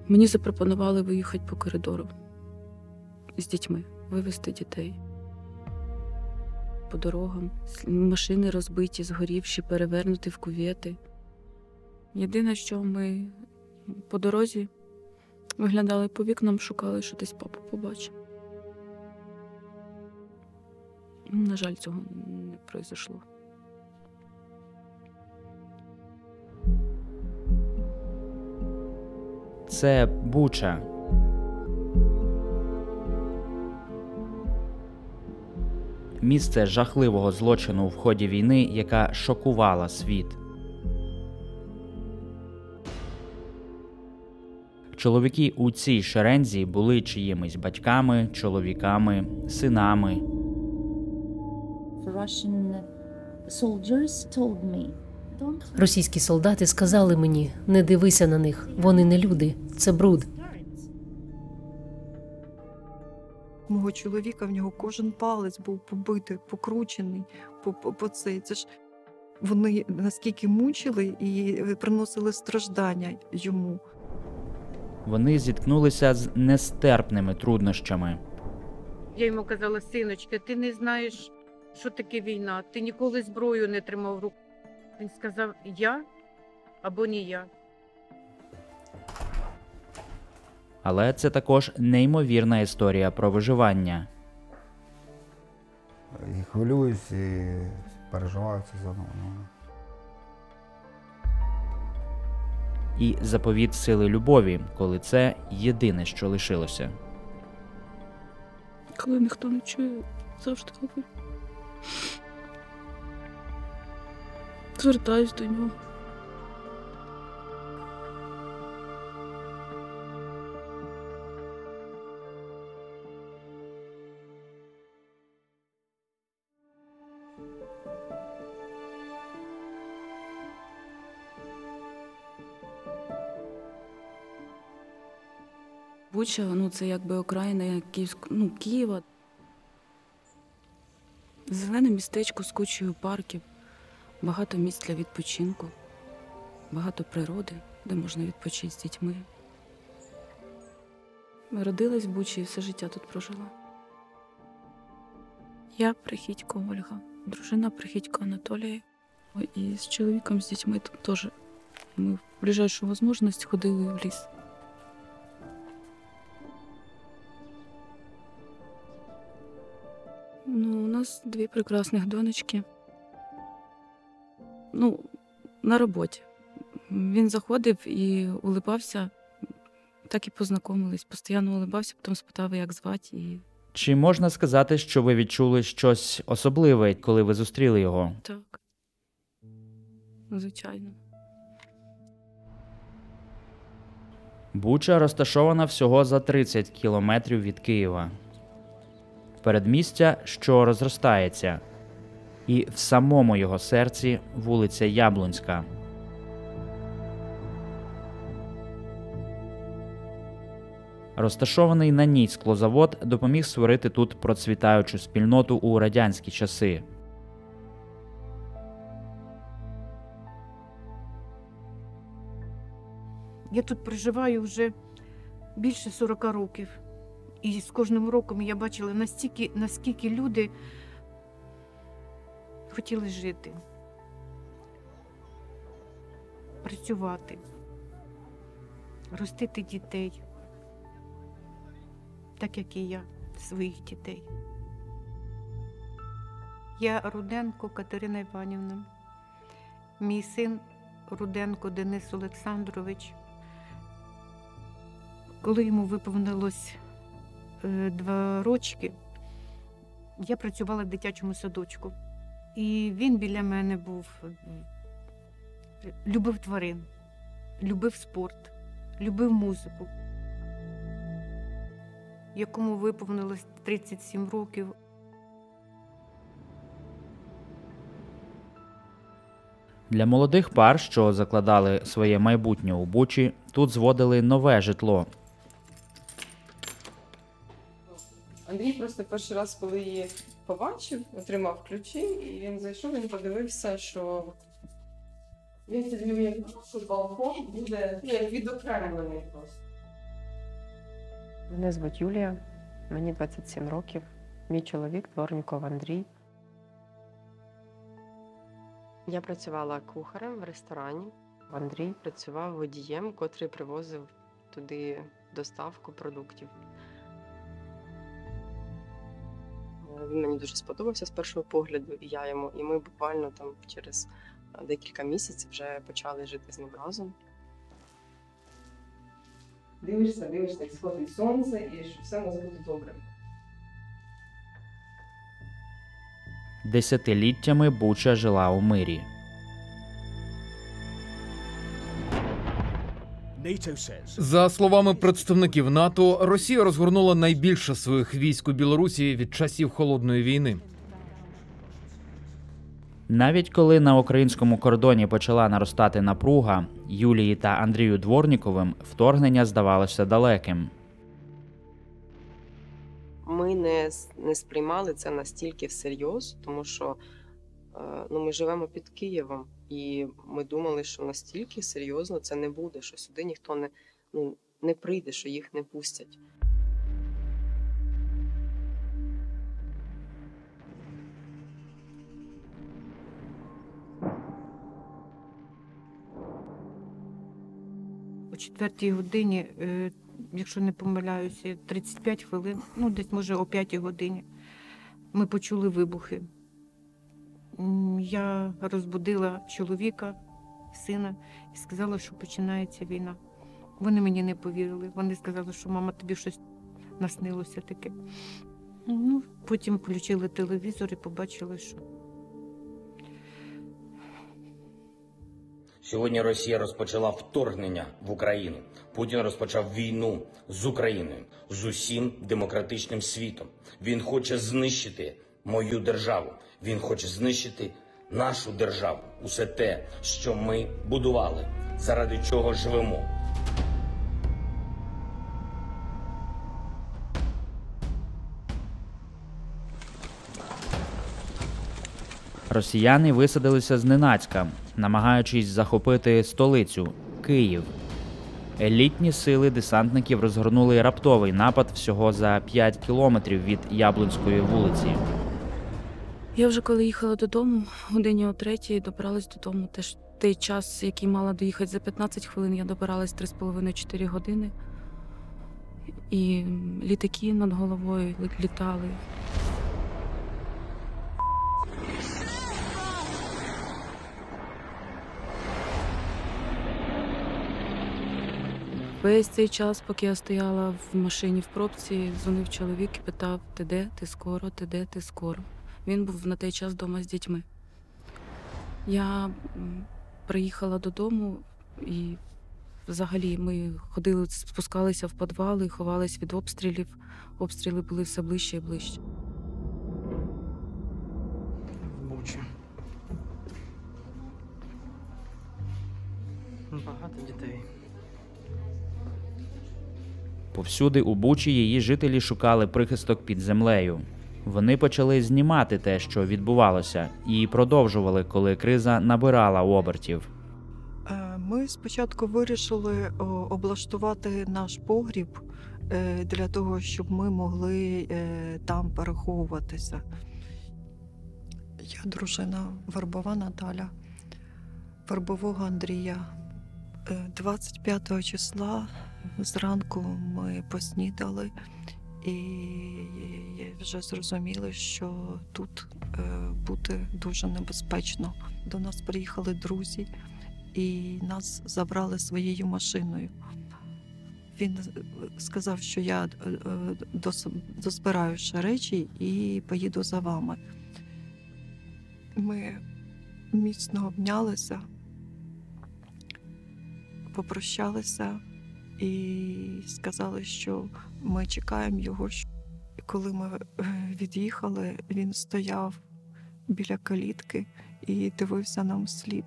Мені запропонували виїхати по коридору з дітьми, вивезти дітей. По дорогам, машини розбиті, згорівші, перевернуті в кювети. Єдине, що ми по дорозі виглядали по вікнам, шукали, що десь папу побачив. На жаль, цього не пройшло. Це Буча. Місце жахливого злочину в ході війни, яка шокувала світ. Чоловіки у цій шерензі були чиїмись батьками, чоловіками, синами. Російські солдати сказали мені: не дивися на них, вони не люди, це бруд. Мого чоловіка, в нього кожен палець був побитий, покручений по цей. Це ж вони наскільки мучили і приносили страждання йому. Вони зіткнулися з нестерпними труднощами. Я йому казала: синочка, ти не знаєш, що таке війна, ти ніколи зброю не тримав в руках. Він сказав: я або не я. Але це також неймовірна історія про виживання. І хвилююсь, і переживаю це заново. І заповіт сили любові, коли це єдине, що лишилося. Коли ніхто не чує, завжди говорю. Звертаюсь до нього. Буча, це якби окраїна Києва. Зелене містечко з кучею парків, багато місць для відпочинку, багато природи, де можна відпочити з дітьми. Родилась в Бучі і все життя тут прожила. Я Прихідько Ольга, дружина Прихідько Анатолія. І з чоловіком, з дітьми тут теж ми в ближайшу можливість ходили в ліс. У нас 2 прекрасних донечки. На роботі. Він заходив і улибався, так і познайомились. Постійно улибався, потім спитав, як звати. Чи можна сказати, що ви відчули щось особливе, коли ви зустріли його? Так. Звичайно. Буча розташована всього за 30 кілометрів від Києва. Передмістя, що розростається. І в самому його серці вулиця Яблунська. Розташований на ній склозавод допоміг створити тут процвітаючу спільноту у радянські часи. Я тут проживаю вже більше 40 років. І з кожним роком я бачила наскільки люди хотіли жити, працювати, ростити дітей, так як і я, своїх дітей. Я Руденко Катерина Іванівна, мій син Руденко Денис Олександрович. Коли йому виповнилось 2 рочки, я працювала в дитячому садочку. І він біля мене був, любив тварин, любив спорт, любив музику. Якому виповнилось 37 років. Для молодих пар, що закладали своє майбутнє у Бучі, тут зводили нове житло. Андрій просто перший раз, коли її побачив, отримав ключі, і він зайшов, він подивився, що він собі, що балкон буде як відокремлений просто. Мене звуть Юлія, мені 27 років. Мій чоловік Дворніков Андрій. Я працювала кухарем в ресторані. Андрій працював водієм, котрий привозив туди доставку продуктів. Він мені дуже сподобався з першого погляду, і я йому. І ми буквально там через декілька місяців вже почали жити з ним разом. Дивишся, як сходить сонце, і що все може бути добре. Десятиліттями Буча жила у мирі. За словами представників НАТО, Росія розгорнула найбільше своїх військ у Білорусі від часів Холодної війни. Навіть коли на українському кордоні почала наростати напруга, Юлії та Андрію Дворніковим вторгнення здавалося далеким. Ми не сприймали це настільки всерйоз, тому що ми живемо під Києвом, і ми думали, що настільки серйозно це не буде, що сюди ніхто не прийде, що їх не пустять. О 4-й годині, якщо не помиляюся, 35 хвилин, десь може о 5-й годині, ми почули вибухи. Я розбудила чоловіка, сина і сказала, що починається війна. Вони мені не повірили. Вони сказали, що мама, тобі щось наснилося таке. Потім включили телевізор і побачили, що... Сьогодні Росія розпочала вторгнення в Україну. Путін розпочав війну з Україною, з усім демократичним світом. Він хоче знищити мою державу. Він хоче знищити нашу державу. Усе те, що ми будували, заради чого живемо. Росіяни висадилися зненацька, намагаючись захопити столицю – Київ. Елітні сили десантників розгорнули раптовий напад всього за 5 кілометрів від Яблунської вулиці. Я вже коли їхала додому, годині о 3-й, добиралась додому. Теж той час, який мала доїхати за 15 хвилин, я добиралась 3,5-4 години. І літаки над головою літали. Весь цей час, поки я стояла в машині в пробці, дзвонив чоловік і питав: ти де? Ти скоро? Ти де? Ти скоро? Він був на той час вдома з дітьми. Я приїхала додому і взагалі ми ходили, спускалися в підвали, ховались від обстрілів. Обстріли були все ближче і ближче. В Бучі. Багато дітей. Повсюди у Бучі її жителі шукали прихисток під землею. Вони почали знімати те, що відбувалося, і продовжували, коли криза набирала обертів. Ми спочатку вирішили облаштувати наш погріб для того, щоб ми могли там переховуватися. Я дружина Вербова Наталя, Вербового Андрія. 25 числа зранку ми поснідали і вже зрозуміли, що тут бути дуже небезпечно. До нас приїхали друзі і нас забрали своєю машиною. Він сказав, що я дозбираю ще речі і поїду за вами. Ми міцно обнялися, попрощалися і сказали, що ми чекаємо його. Коли ми від'їхали, він стояв біля калітки і дивився нам вслід.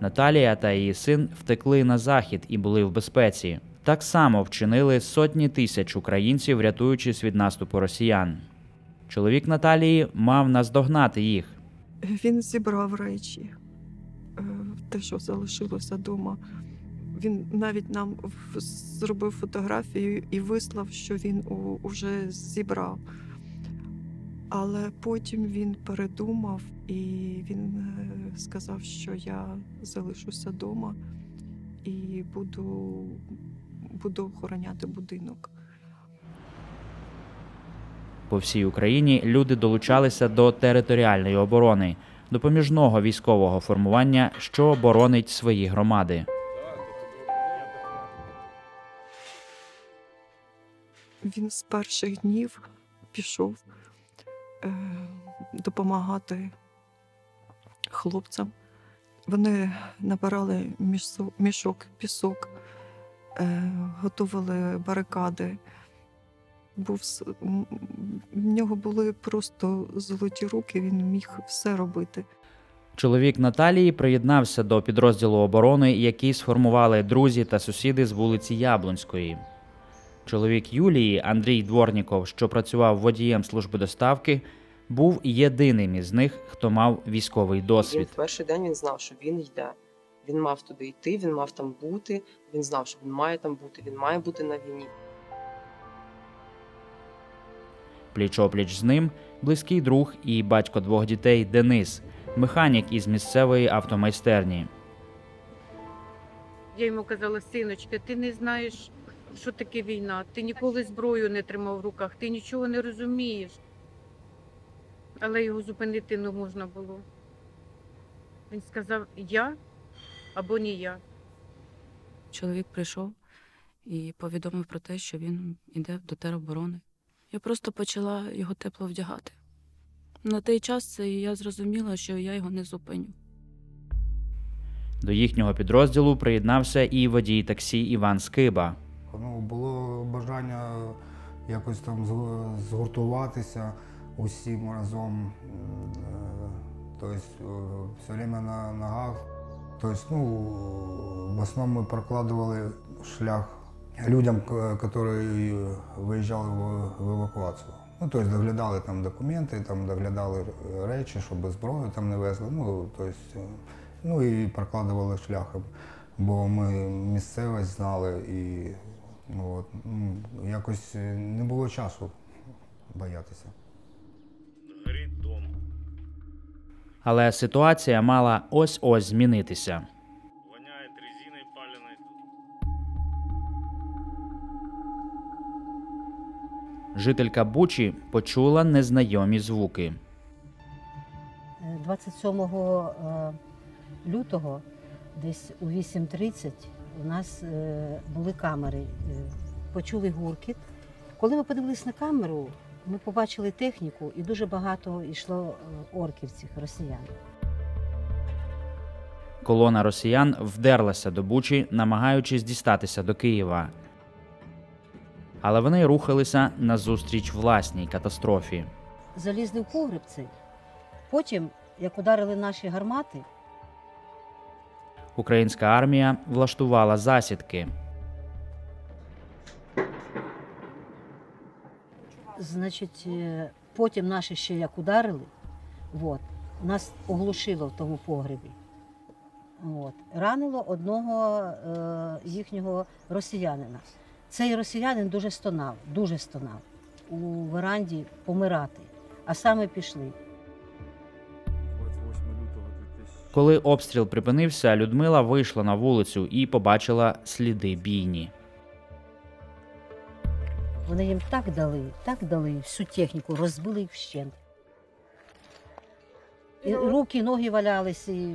Наталія та її син втекли на захід і були в безпеці. Так само вчинили сотні тисяч українців, рятуючись від наступу росіян. Чоловік Наталії мав наздогнати їх. Він зібрав речі, те, що залишилося вдома. Він навіть нам зробив фотографію і вислав, що він уже зібрав. Але потім він передумав і він сказав, що я залишуся вдома і буду охороняти будинок. По всій Україні люди долучалися до територіальної оборони, допоміжного військового формування, що боронить свої громади. Він з перших днів пішов допомагати хлопцям. Вони набирали мішок, пісок, готували барикади. В нього були просто золоті руки, він міг все робити. Чоловік Наталії приєднався до підрозділу оборони, який сформували друзі та сусіди з вулиці Яблонської. Чоловік Юлії, Андрій Дворніков, що працював водієм служби доставки, був єдиним із них, хто мав військовий досвід. В перший день він знав, що він йде. Він мав туди йти, він мав там бути, він знав, що він має там бути, він має бути на війні. Пліч-опліч з ним близький друг і батько 2 дітей Денис, механік із місцевої автомайстерні. Я йому казала: синочка, ти не знаєш, що таке війна, ти ніколи зброю не тримав в руках, ти нічого не розумієш. Але його зупинити не можна було. Він сказав: я або не я. Чоловік прийшов і повідомив про те, що він йде до тероборони. Я просто почала його тепло вдягати. На той час я зрозуміла, що я його не зупиню. До їхнього підрозділу приєднався і водій таксі Іван Скиба. Було бажання якось там згуртуватися усім разом, тобто все время на ногах. Тобто, в основному ми прокладували шлях людям, які виїжджали в евакуацію. Тобто доглядали там документи, там доглядали речі, щоб зброю там не везли. І прокладували шлях, бо ми місцевість знали і якось не було часу боятися. Горить дом. Але ситуація мала ось-ось змінитися. Воняє резиною паленою тут. Жителька Бучі почула незнайомі звуки. 27 лютого, десь у 8:30, у нас були камери. Почули гуркіт. Коли ми подивилися на камеру, ми побачили техніку, і дуже багато йшло орків цих росіян. Колона росіян вдерлася до Бучі, намагаючись дістатися до Києва. Але вони рухалися назустріч власній катастрофі. Залізли в погреб цей. Потім, як ударили наші гармати, Українська армія влаштувала засідки. значить, потім наші ще як ударили, нас оглушило в тому погребі. Ранило одного їхнього росіянина. Цей росіянин дуже стонав у веранді помирати, а саме пішли. Коли обстріл припинився, Людмила вийшла на вулицю і побачила сліди бійні. Вони їм так дали всю техніку, розбили їх вщент. І руки, ноги валялися.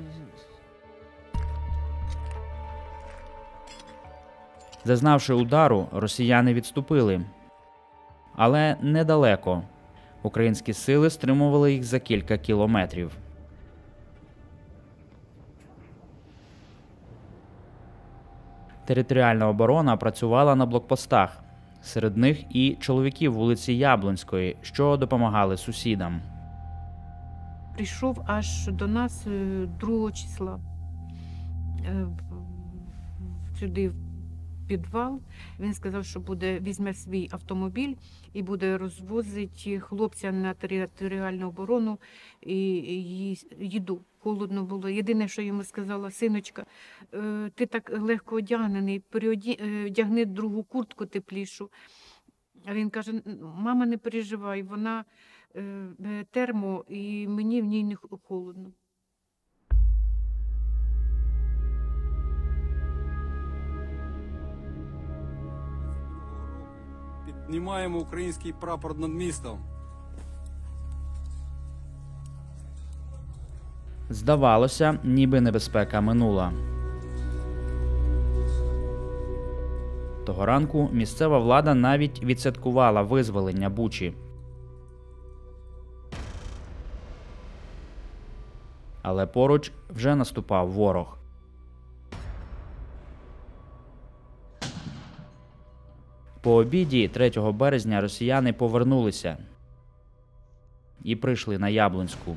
Зазнавши удару, росіяни відступили. Але недалеко. Українські сили стримували їх за кілька кілометрів. Територіальна оборона працювала на блокпостах. Серед них і чоловіки вулиці Яблонської, що допомагали сусідам. Прийшов аж до нас 2 числа сюди підвал. Він сказав, що візьме свій автомобіль і буде розвозити хлопця на територіальну оборону і їду. Холодно було. Єдине, що йому сказала: синочка, ти так легко одягнений, одягни другу куртку теплішу. А він каже: мама, не переживай, вона термо, і мені в ній не холодно. Піднімаємо український прапор над містом. Здавалося, ніби небезпека минула. Того ранку місцева влада навіть відсвяткувала визволення Бучі. Але поруч вже наступав ворог. По обіді 3 березня росіяни повернулися і прийшли на Яблунську.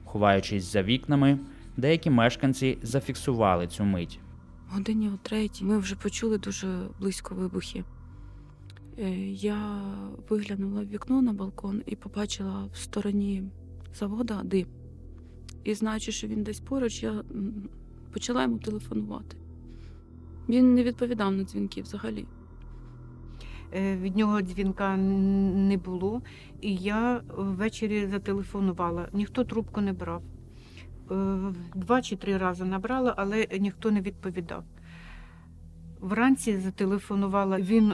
Ховаючись за вікнами, деякі мешканці зафіксували цю мить. Годині о 3 ми вже почули дуже близько вибухи. Я виглянула в вікно на балкон і побачила в стороні завода дим. І знаючи, що він десь поруч, я почала йому телефонувати. Він не відповідав на дзвінки взагалі. Від нього дзвінка не було, і я ввечері зателефонувала. Ніхто трубку не брав. 2 чи 3 рази набрала, але ніхто не відповідав. Вранці зателефонувала, він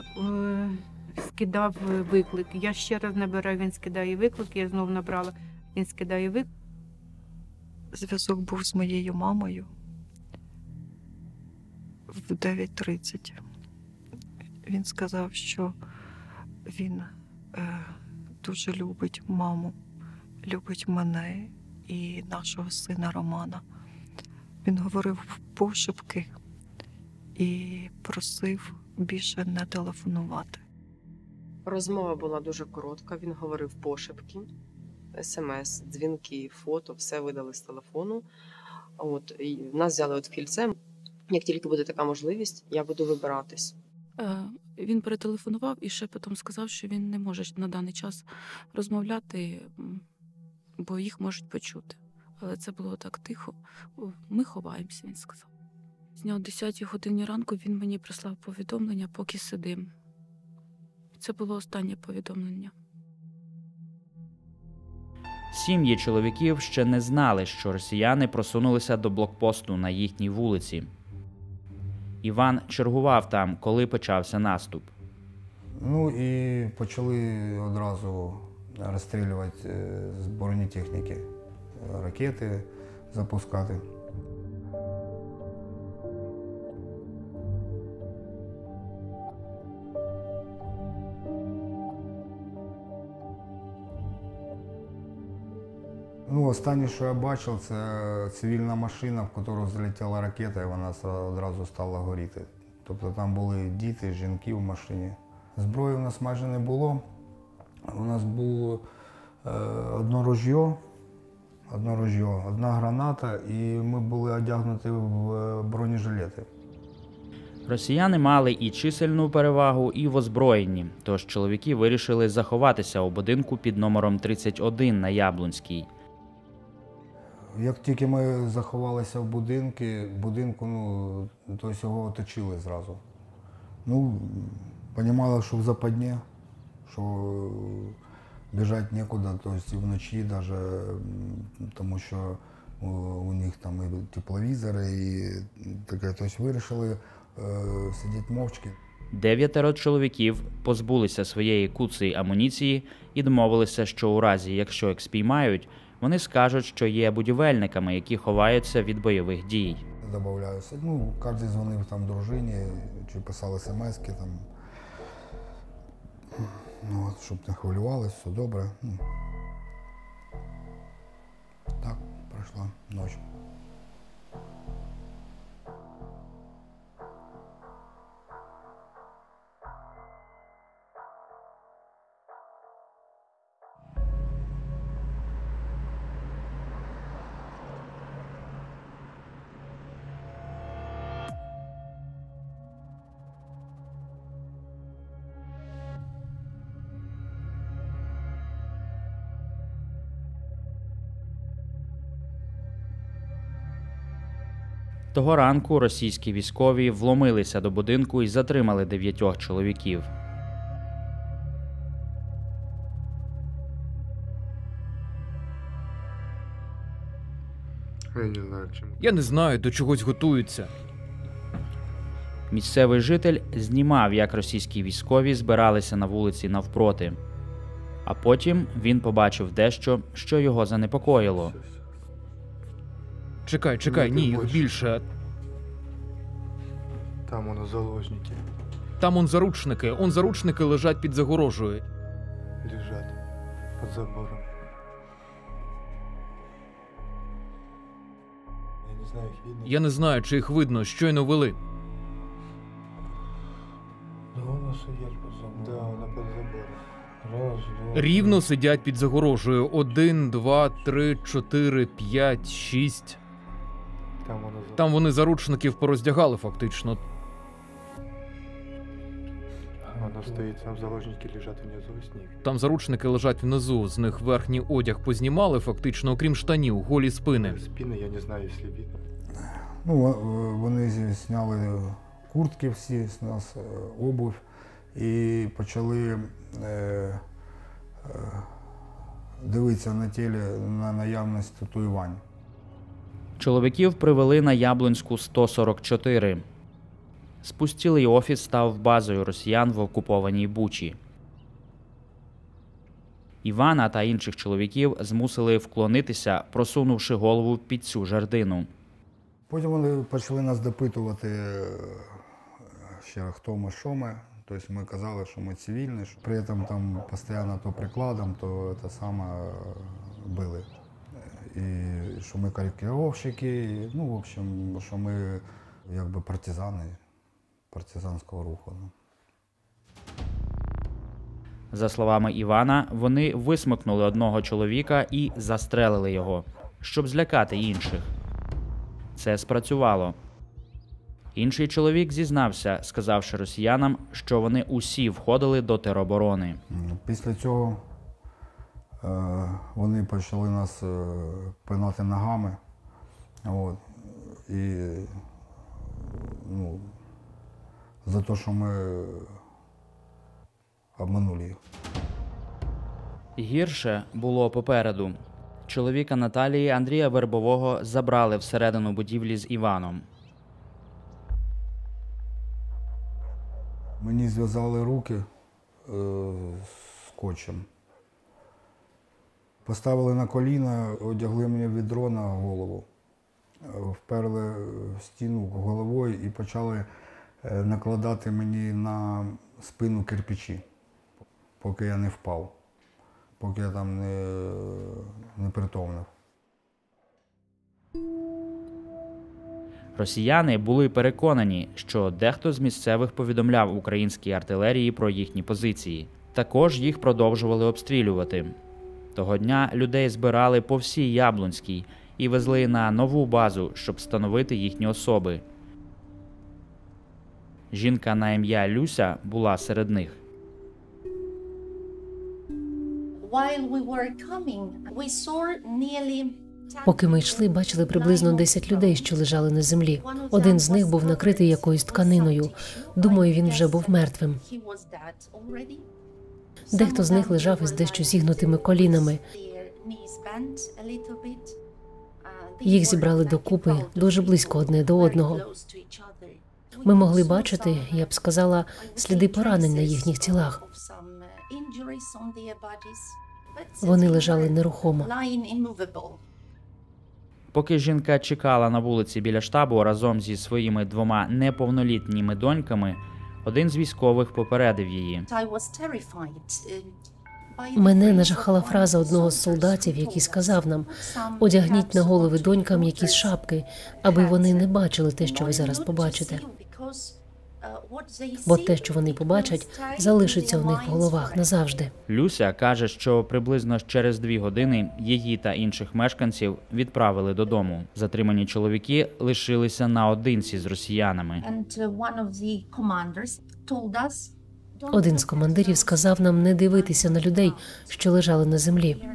скидав виклик. Я ще раз набираю, він скидає виклик, я знову набрала, він скидає виклик. Зв'язок був з моєю мамою в 9:30. Він сказав, що він дуже любить маму, любить мене і нашого сина Романа. Він говорив пошепки і просив більше не телефонувати. Розмова була дуже коротка, він говорив пошепки, смс, дзвінки, фото, все видали з телефону. І нас взяли в кільце. Як тільки буде така можливість, я буду вибиратись. Він перетелефонував і ще потім сказав, що він не може на даний час розмовляти, бо їх можуть почути. Але це було так тихо. Ми ховаємося, він сказав. О 10 годині ранку він мені прислав повідомлення, поки сидим. Це було останнє повідомлення. Сім'ї чоловіків ще не знали, що росіяни просунулися до блокпосту на їхній вулиці. Іван чергував там, коли почався наступ. І почали одразу розстрілювати з бронетехніки, ракети запускати. Останнє, що я бачив, це цивільна машина, в яку залетіла ракета, і вона одразу стала горіти. Тобто там були діти, жінки в машині. Зброї у нас майже не було. У нас було одне ружьо, одна граната, і ми були одягнуті в бронежилети. Росіяни мали і чисельну перевагу, і в озброєнні, тож чоловіки вирішили заховатися у будинку під номером 31 на Яблунській. Як тільки ми заховалися в будинку, то його оточили зразу. Розуміли, що в западні, що біжати нікуди, тобто вночі навіть, тому що у них там і тепловізори, і таке, тобто вирішили сидіти мовчки. 9 чоловіків позбулися своєї куцої амуніції і домовилися, що у разі, якщо їх спіймають, вони скажуть, що є будівельниками, які ховаються від бойових дій. Добавляюся. Кожен дзвонив там дружині, чи писав смс-ки там. Щоб не хвилювалися, все добре. Так, пройшла ніч. Того ранку російські військові вломилися до будинку і затримали 9 чоловіків. Я не знаю, до чогось готуються. Місцевий житель знімав, як російські військові збиралися на вулиці навпроти. А потім він побачив дещо, що його занепокоїло. Чекай, ні, їх більше. Там воно заложники. Там он заручники лежать під загорожею. Лежать під забором. Я не знаю, чи їх видно, щойно вели. Воно сидять під забором. Да, воно під забором. Раз, два. Рівно сидять під загорожею. 1, 2, 3, 4, 5, 6. Там вони заручників пороздягали фактично. Воно стоїть, там заложники лежать внизу з них. Там заручники лежать внизу, з них верхній одяг познімали фактично, окрім штанів, голі спини. Спини, я не знаю, якщо видно. Ну, вони зняли куртки всі з нас, обувь, і почали дивитися на тілі на наявність татуювань. Чоловіків привели на Яблунську 144. Спустілий офіс став базою росіян в окупованій Бучі. Івана та інших чоловіків змусили вклонитися, просунувши голову під цю жердину. Потім вони почали нас допитувати, ще хто ми, що ми. Тобто ми казали, що ми цивільні, що при цьому там постійно то прикладом, то те саме били. І що ми корректировщики, і, ну, в общем, що ми якби партизани партизанського руху. За словами Івана, вони висмикнули одного чоловіка і застрелили його, щоб злякати інших. Це спрацювало. Інший чоловік зізнався, сказавши росіянам, що вони усі входили до тероборони. Після цього вони почали нас пинати ногами. От. І ну, за те, що ми обманули їх. Гірше було попереду. Чоловіка Наталії Андрія Вербового забрали всередину будівлі з Іваном. Мені зв'язали руки скотчем. Поставили на коліна, одягли мені відро на голову, вперли в стіну головою і почали накладати мені на спину кирпичі, поки я не впав, поки я там не притомнив. Росіяни були переконані, що дехто з місцевих повідомляв українській артилерії про їхні позиції. Також їх продовжували обстрілювати. Того дня людей збирали по всій Яблунській і везли на нову базу, щоб встановити їхні особи. Жінка на ім'я Люся була серед них. Поки ми йшли, бачили приблизно 10 людей, що лежали на землі. Один з них був накритий якоюсь тканиною. Думаю, він вже був мертвим. Дехто з них лежав із дещо зігнутими колінами. Їх зібрали докупи дуже близько одне до одного. Ми могли бачити, я б сказала, сліди поранень на їхніх тілах. Вони лежали нерухомо. Поки жінка чекала на вулиці біля штабу разом зі своїми 2 неповнолітніми доньками, один з військових попередив її. Мене нажахала фраза одного з солдатів, який сказав нам: «Одягніть на голови донькам якісь шапки, аби вони не бачили те, що ви зараз побачите. Бо те, що вони побачать, залишиться у них в головах назавжди». Люся каже, що приблизно через 2 години її та інших мешканців відправили додому. Затримані чоловіки лишилися наодинці з росіянами. Один з командирів сказав нам не дивитися на людей, що лежали на землі,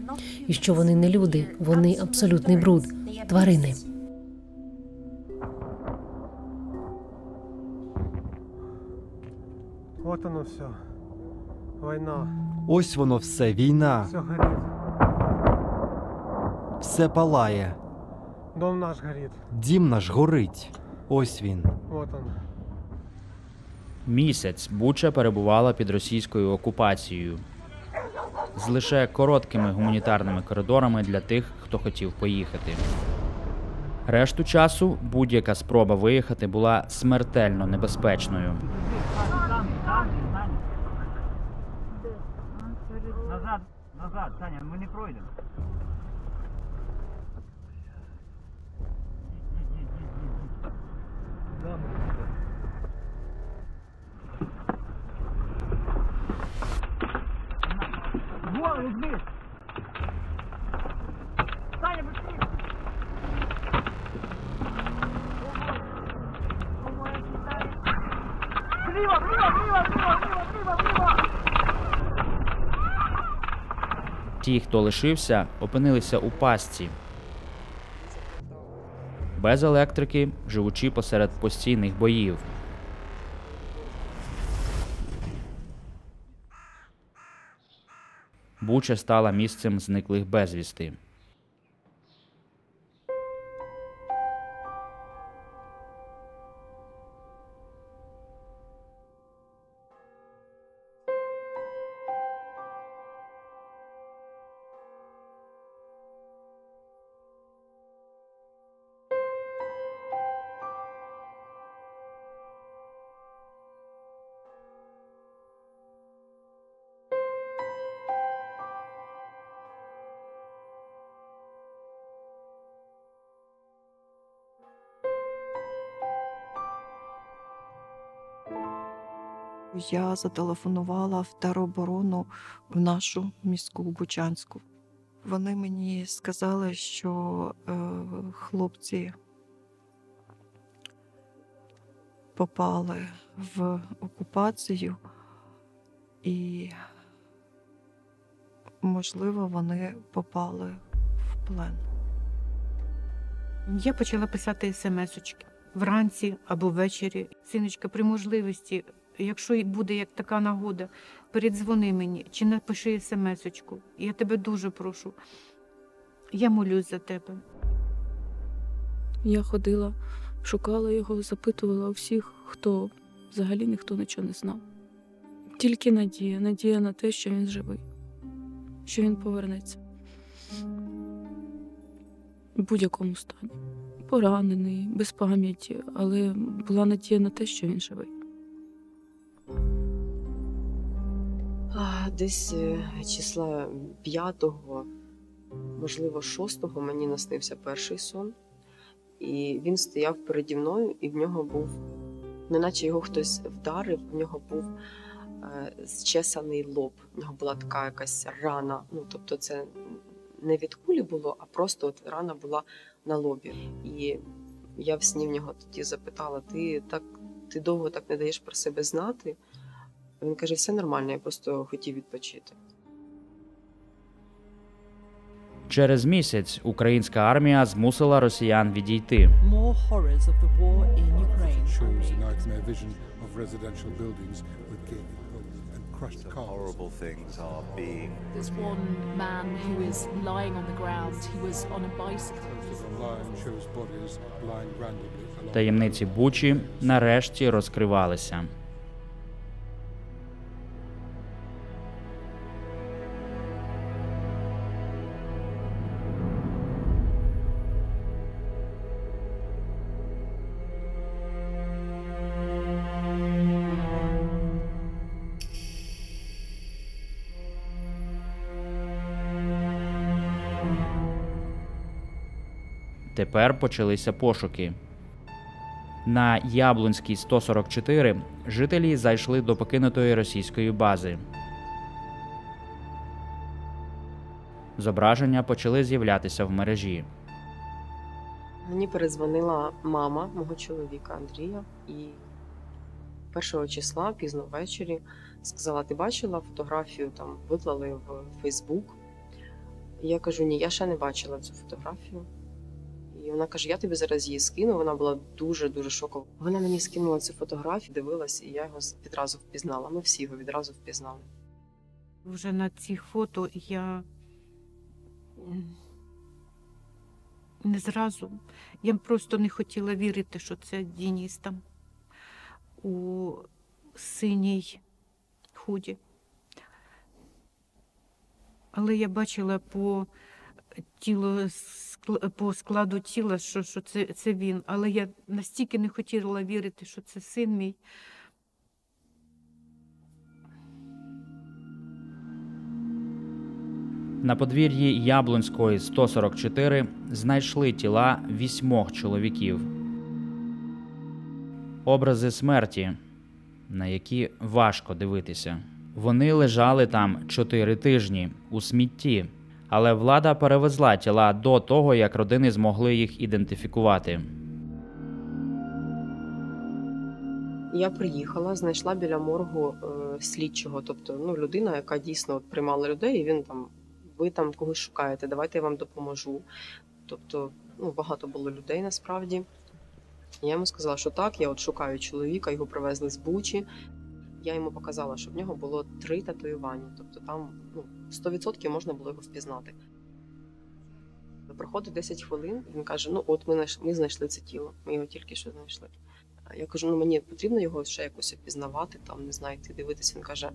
і що вони не люди, вони абсолютний бруд, тварини. Вот оно все. Війна. Ось воно все, війна. Все горить. Все палає. Дом наш горить. Дім наш горить. Ось він. Вот он. Місяць Буча перебувала під російською окупацією. З лише короткими гуманітарними коридорами для тих, хто хотів поїхати. Решту часу будь-яка спроба виїхати була смертельно небезпечною. Назад, Таня, ми не пройдемо. Вон, вниз! Таня, быстрее! Влево! Ті, хто лишився, опинилися у пастці. Без електрики, живучи посеред постійних боїв. Буча стала місцем зниклих безвісти. Я зателефонувала в тероборону в нашу міську Бучанську. Вони мені сказали, що хлопці попали в окупацію і, можливо, вони попали в плен. Я почала писати смс-очки вранці або ввечері. Синочка, при можливості, якщо буде як така нагода, передзвони мені чи напиши смс-очку. Я тебе дуже прошу. Я молюсь за тебе. Я ходила, шукала його, запитувала у всіх, хто взагалі ніхто нічого не знав. Тільки надія на те, що він живий, що він повернеться. В будь-якому стані. Поранений, без пам'яті, але була надія на те, що він живий. Десь числа 5-го, можливо, 6-го мені наснився перший сон. І він стояв переді мною, і в нього був, неначе його хтось вдарив, в нього був зчесаний лоб. В нього була така якась рана. Ну, тобто це не від кулі було, а просто от рана була на лобі. І я в сні в нього тоді запитала, ти довго так не даєш про себе знати? Він каже, все нормально, я просто хотів відпочити. Через місяць українська армія змусила росіян відійти. There's one man who is lying on the ground. He was on a bicycle. Таємниці Бучі нарешті розкривалися. Тепер почалися пошуки. На Яблунській 144 жителі зайшли до покинутої російської бази. Зображення почали з'являтися в мережі. Мені передзвонила мама мого чоловіка Андрія і 1 числа, пізно ввечері, сказала, ти бачила фотографію, там виклали в Фейсбук. І я кажу, ні, я ще не бачила цю фотографію. І І вона каже, я тобі зараз її скину. Вона була дуже-дуже шокована. Вона мені скинула цю фотографію, дивилась, і я його відразу впізнала. Ми всі його відразу впізнали. Вже на цих фото я не зразу. Я просто не хотіла вірити, що це Денис там у синій худі. Але я бачила по складу тіла, що це він. Але я настільки не хотіла вірити, що це син мій. На подвір'ї Яблунської 144 знайшли тіла 8 чоловіків. Образи смерті, на які важко дивитися. Вони лежали там 4 тижні у смітті, але влада перевезла тіла до того, як родини змогли їх ідентифікувати. Я приїхала, знайшла біля моргу слідчого, тобто людина, яка дійсно приймала людей, і він там, ви там когось шукаєте, давайте я вам допоможу. Тобто, багато було людей насправді. Я йому сказала, що так, я шукаю чоловіка, його привезли з Бучі. Я йому показала, що в нього було 3 татуювання, тобто там 100% можна було його впізнати. Проходить 10 хвилин, він каже, от ми знайшли це тіло, ми його тільки що знайшли. Я кажу, мені потрібно його ще якось впізнавати, там, не знаю, йти дивитися. Він каже,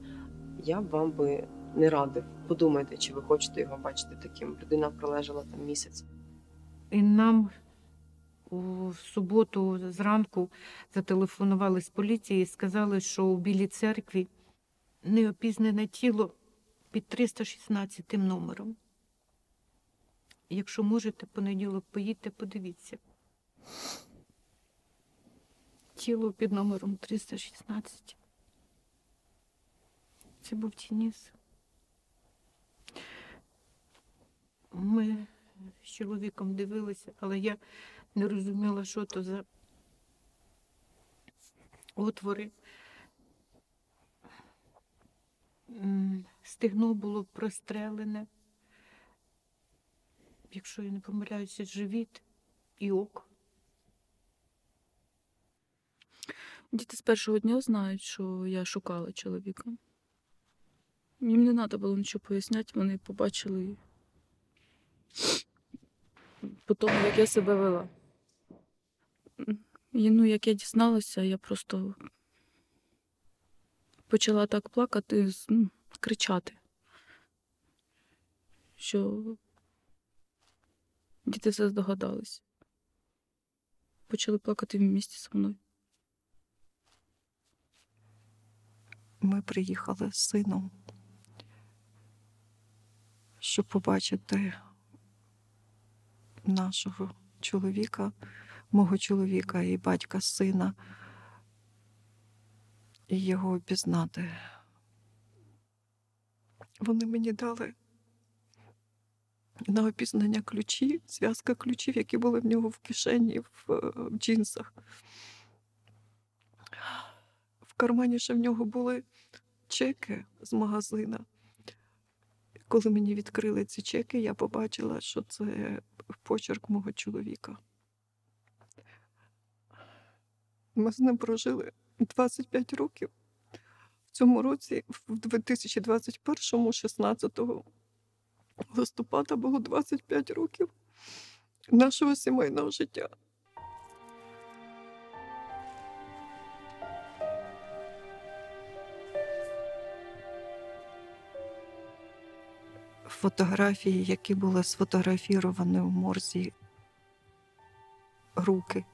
я б вам би не радив, подумайте, чи ви хочете його бачити таким. Людина пролежала там місяць. І нам у суботу зранку зателефонували з поліції і сказали, що у Білій церкві неопізнане тіло під 316 номером. Якщо можете, понеділок поїдьте, подивіться. Тіло під номером 316. Це був Денис. Ми з чоловіком дивилися, але я не розуміла, що то за отвори. Стегно було прострелене. Якщо я не помиляюся, живіт і око. Діти з першого дня знають, що я шукала чоловіка. Їм не треба було нічого поясняти, вони побачили по тому, як я себе вела. І, як я дізналася, я просто почала так плакати, кричати, що діти все здогадались. Почали плакати в місті зі мною. Ми приїхали з сином, щоб побачити нашого чоловіка, мого чоловіка і батька сина, і його обізнати. Вони мені дали на опізнання ключі, зв'язка ключів, які були в нього в кишені, в джинсах. В кармані ще в нього були чеки з магазина. Коли мені відкрили ці чеки, я побачила, що це почерк мого чоловіка. Ми з ним прожили 25 років. В цьому році, в 2021-му, 16 листопада, було 25 років нашого сімейного життя. Фотографії, які були сфотографіровані в морзі, руки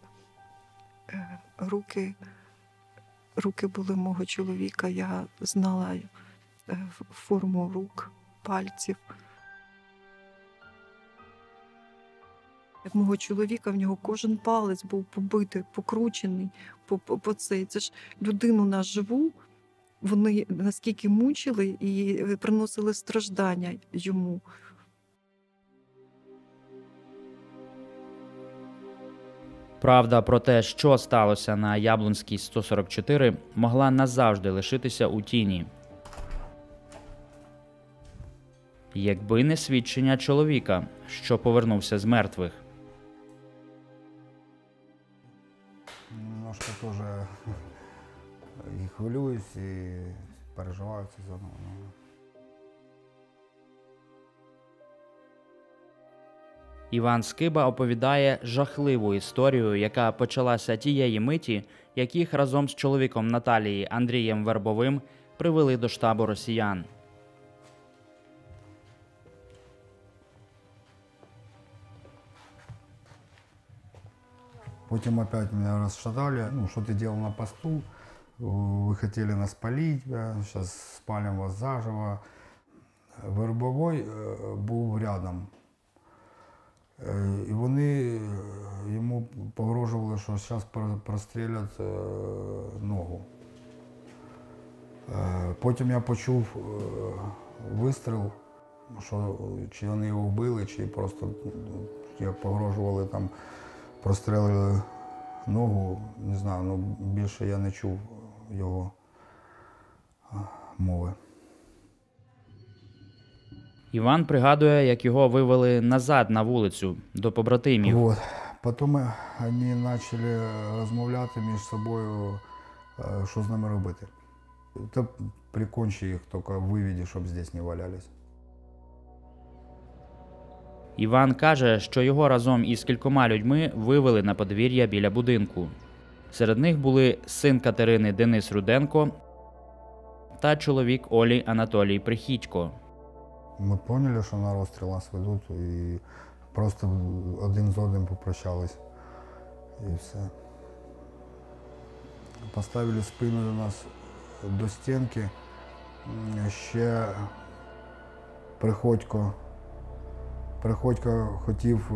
були мого чоловіка, я знала форму рук, пальців. Як мого чоловіка, в нього кожен палець був побитий, покручений по цей. Це ж людину наживу, вони наскільки мучили і приносили страждання йому. Правда про те, що сталося на Яблунській 144, могла назавжди лишитися у тіні. Якби не свідчення чоловіка, що повернувся з мертвих. немножко теж і хвилююсь, і переживаю це за мною. Іван Скиба оповідає жахливу історію, яка почалася тієї миті, як їх разом з чоловіком Наталії Андрієм Вербовим привели до штабу росіян. Потім опять меня расшатали. Ну, что ты делал на посту? Вы хотели нас спалить, сейчас спалим вас заживо. Вербовой був рядом. І вони йому погрожували, що зараз прострілять ногу. Потім я почув вистріл, що чи вони його вбили, чи просто як погрожували там, прострелили ногу. Не знаю, ну більше я не чув його мови. Іван пригадує, як його вивели назад на вулицю, до побратимів. Вот. Потім вони почали розмовляти між собою, що з ними робити. Та прикончи їх, тільки виведи, щоб здесь не валялись. Іван каже, що його разом із кількома людьми вивели на подвір'я біля будинку. Серед них були син Катерини Денис Руденко та чоловік Олі Анатолій Прихідько. Ми зрозуміли, що на розстріл нас ведуть, і просто один з одним попрощались. І все. Поставили спиною нас до стінки. Ще Приходько хотів,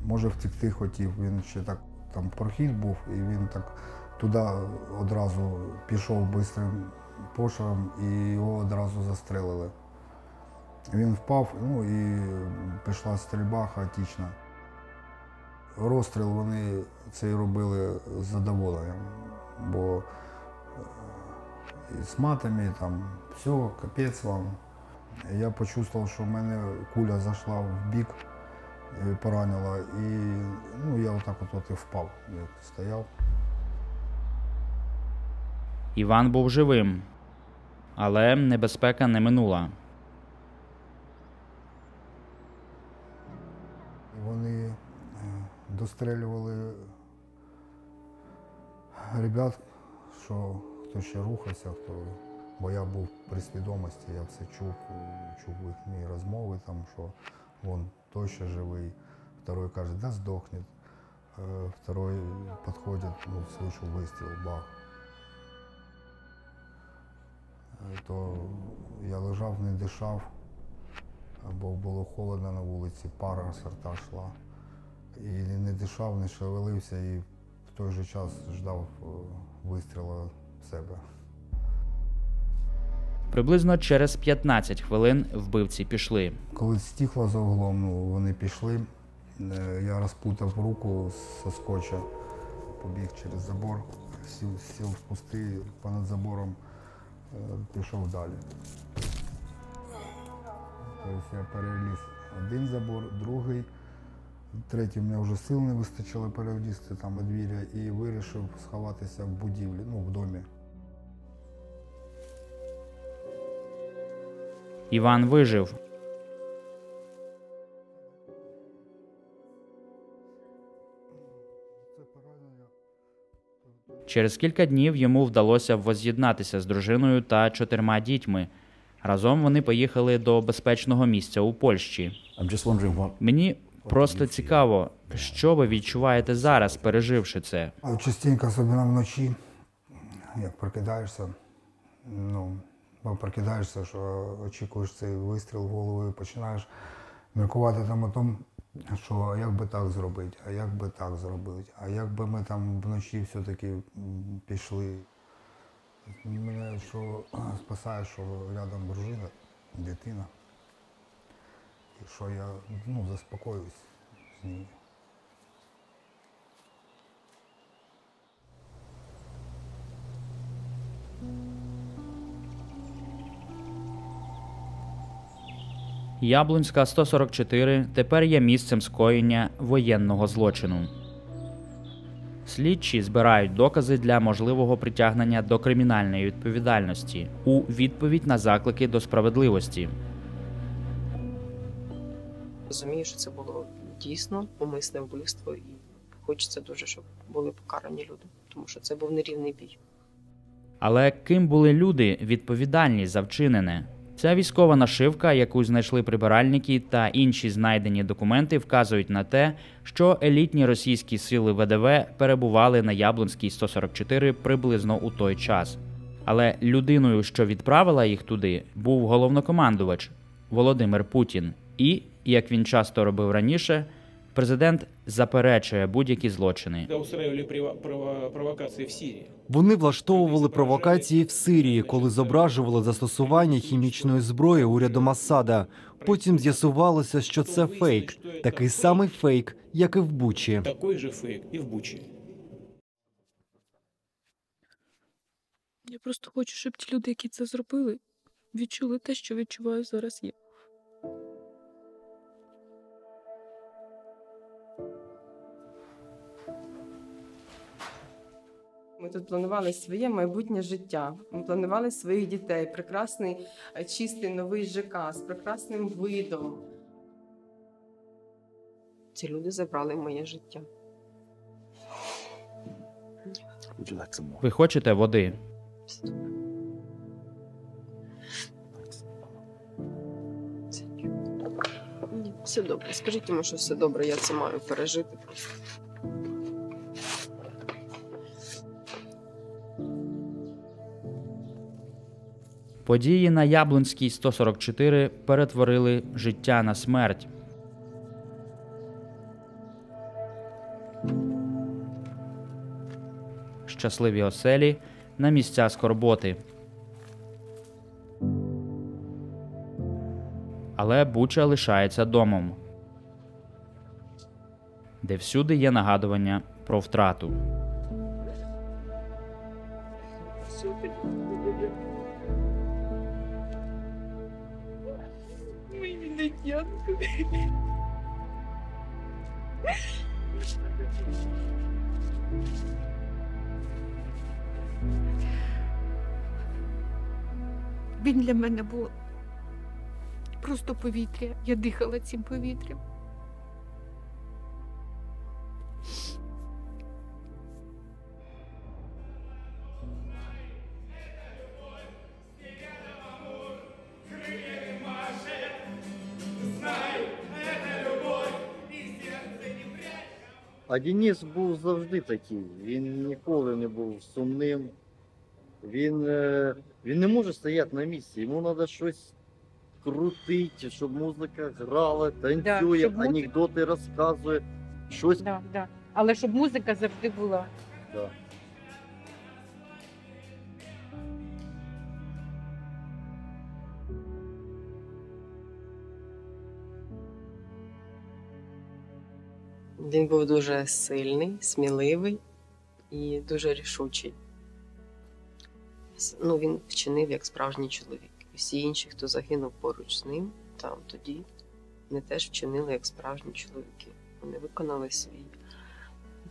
може втекти хотів, він ще так, там прохід був, і він так туди одразу пішов бистрим пошаром, і його одразу застрелили. Він впав, ну і пішла стрільба хаотична. Розстріл вони цей робили з задоволенням, бо з матами там все, капець вам. Я почувствував, що в мене куля зайшла в бік, поранила, і ну, я отак от і впав, як стояв. Іван був живим, але небезпека не минула. Вони дострелювали ребят, що хто ще рухався, бо я був при свідомості, я все чув їхні розмови, там, що вон той ще живий, второй каже, да здохне, второй підходить, ну, слышу вистріл, бах. То я лежав, не дишав, бо було холодно на вулиці, пара з рта йшла. І не дишав, не шевелився, і в той же час ждав вистрілу в себе. Приблизно через 15 хвилин вбивці пішли. Коли стихло за углом, ну, вони пішли, я розплутав руку зі скотча, побіг через забор, сів в кусти понад забором, пішов далі. Тобто я переліз один забор, другий, третій, у мене вже сил не вистачило перелізти там подвір'я, і вирішив сховатися в будівлі, ну, в домі. Іван вижив. Через кілька днів йому вдалося воз'єднатися з дружиною та 4 дітьми. Разом вони поїхали до безпечного місця у Польщі. Мені просто цікаво, що ви відчуваєте зараз, переживши це? Частенько, особливо вночі, як прокидаєшся, ну, прокидаєшся, що очікуєш цей вистріл в голову і починаєш міркувати там о тому, що як би так зробити, а як би так зробити, а як би ми там вночі все-таки пішли. Мене що спасає, що рядом дружина, дитина, і що я, ну, заспокоюсь з нею. Яблунська, 144 тепер є місцем скоєння воєнного злочину. Слідчі збирають докази для можливого притягнення до кримінальної відповідальності у відповідь на заклики до справедливості. Розумію, що це було дійсно умисне вбивство, і хочеться дуже, щоб були покарані люди, тому що це був нерівний бій. Але ким були люди, відповідальні за вчинене? Ця військова нашивка, яку знайшли прибиральники, та інші знайдені документи вказують на те, що елітні російські сили ВДВ перебували на Яблунській 144 приблизно у той час. Але людиною, що відправила їх туди, був головнокомандувач Володимир Путін. І, як він часто робив раніше, президент заперечує будь-які злочини. Вони влаштовували провокації в Сирії, коли зображували застосування хімічної зброї урядом Асада. Потім з'ясувалося, що це фейк. Такий самий фейк, як і в Бучі. Я просто хочу, щоб ті люди, які це зробили, відчули те, що відчуваю зараз я. Ми тут планували своє майбутнє життя. Ми планували своїх дітей, прекрасний, чистий новий ЖК з прекрасним видом. Ці люди забрали моє життя. Ви хочете води? Ні, все добре. Скажіть йому, що все добре, я це маю пережити просто. Події на Яблунській 144 перетворили життя на смерть. Щасливі оселі на місця скорботи. Але Буча лишається домом, де всюди є нагадування про втрату. Він для мене був просто повітря. Я дихала цим повітрям. А Денис був завжди такий. Він ніколи не був сумним. Він не може стояти на місці. Йому треба щось крутити, щоб музика грала, танцює, щоб анекдоти розказує. Щось. Да. Але щоб музика завжди була. Да. Він був дуже сильний, сміливий і дуже рішучий. Він вчинив як справжній чоловік. Всі інші, хто загинув поруч з ним, там тоді, вони теж вчинили як справжні чоловіки. Вони виконали свій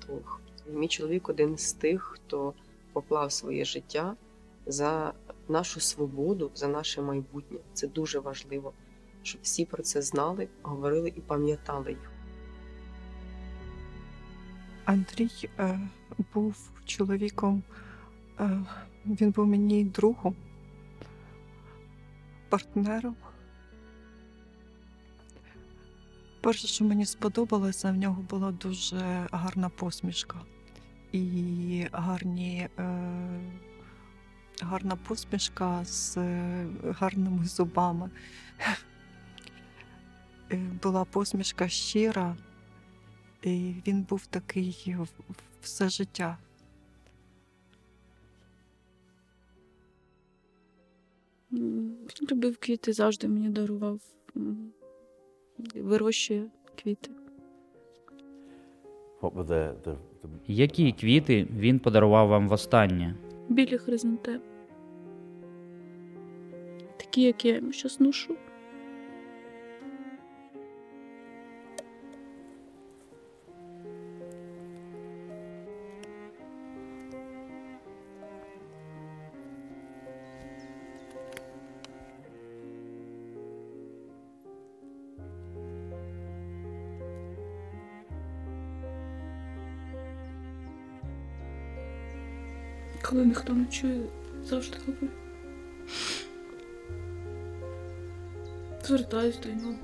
долг. І мій чоловік один з тих, хто поклав своє життя за нашу свободу, за наше майбутнє. Це дуже важливо, щоб всі про це знали, говорили і пам'ятали їх. Андрій був чоловіком, він був мені другом, партнером. Перше, що мені сподобалося, в нього була дуже гарна посмішка. І гарна посмішка з гарними зубами. Була посмішка щира. І він був такий все життя. Він любив квіти, завжди мені дарував. Вирощує квіти. Які квіти він подарував вам востаннє? Білі хризантеми. Такі, як я йому щас ношу. Коли ніхто не чує, завжди говорю. Звертаюсь до нього.